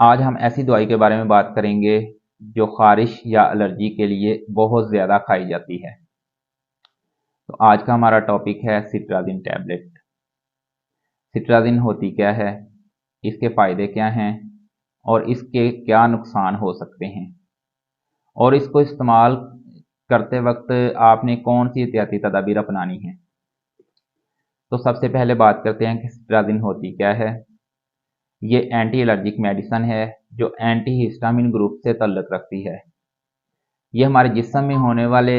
آج ہم ایسی دوائی کے بارے میں بات کریں گے جو خارش یا الرجی کے لیے بہت زیادہ کھائی جاتی ہے۔ تو آج کا ہمارا ٹاپک ہے سٹرازین ٹیبلٹ۔ سٹرازین ہوتی کیا ہے، اس کے فائدے کیا ہیں اور اس کے کیا نقصان ہو سکتے ہیں، اور اس کو استعمال کرتے وقت آپ نے کون سی احتیاطی تدابیر اپنانی ہیں۔ تو سب سے پہلے بات کرتے ہیں کہ سٹرازین ہوتی کیا ہے۔ یہ اینٹی الرجک میڈیسن ہے جو اینٹی ہسٹامین گروپ سے تعلق رکھتی ہے۔ یہ ہمارے جسم میں ہونے والے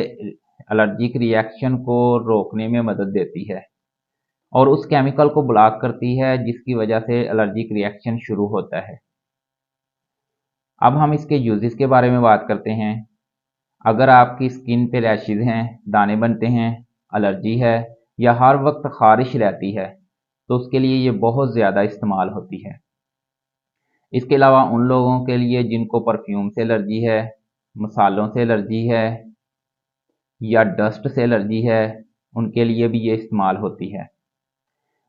الرجک ری ایکشن کو روکنے میں مدد دیتی ہے اور اس کیمیکل کو بلاک کرتی ہے جس کی وجہ سے الرجک ری ایکشن شروع ہوتا ہے۔ اب ہم اس کے یوزز کے بارے میں بات کرتے ہیں۔ اگر آپ کی سکن پہ ریشز ہیں، دانے بنتے ہیں، الرجی ہے یا ہر وقت خارش رہتی ہے تو اس کے لیے یہ بہت زیادہ استعمال ہوتی ہے۔ اس کے علاوہ ان لوگوں کے لیے جن کو پرفیوم سے الرجی ہے، مسالوں سے الرجی ہے یا ڈسٹ سے الرجی ہے، ان کے لیے بھی یہ استعمال ہوتی ہے۔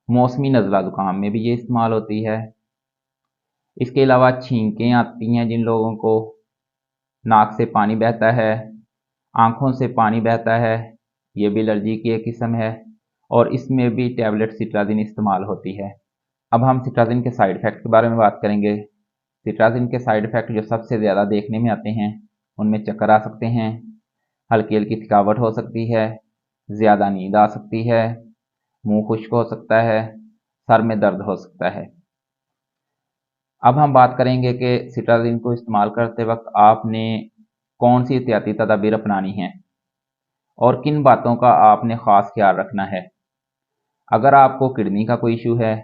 موسمی نزلہ زکام میں بھی یہ استعمال ہوتی ہے۔ اس کے علاوہ چھینکیں آتی ہیں جن لوگوں کو، ناک سے پانی بہتا ہے، آنکھوں سے پانی بہتا ہے، یہ بھی الرجی کی ایک قسم ہے، اور اس میں بھی ٹیبلٹ سٹرازین استعمال ہوتی ہے۔ اب ہم سٹرازین کے سائیڈ افیکٹ کے بارے میں بات کریں گے۔ سٹرازین کے سائیڈ افیکٹ جو سب سے زیادہ دیکھنے میں آتے ہیں ان میں چکر آ سکتے ہیں، ہلکی ہلکی تھکاوٹ ہو سکتی ہے، زیادہ نیند آ سکتی ہے، منہ خشک ہو سکتا ہے، سر میں درد ہو سکتا ہے۔ اب ہم بات کریں گے کہ سٹرازین کو استعمال کرتے وقت آپ نے کون سی احتیاطی تدابیر اپنانی ہیں اور کن باتوں کا آپ نے خاص خیال رکھنا ہے۔ اگر آپ کو کڈنی کا کوئی ایشو ہے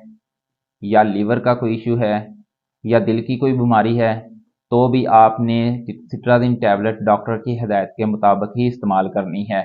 یا لیور کا کوئی ایشو ہے یا دل کی کوئی بیماری ہے تو بھی آپ نے سٹرازین ٹیبلٹ ڈاکٹر کی ہدایت کے مطابق ہی استعمال کرنی ہے۔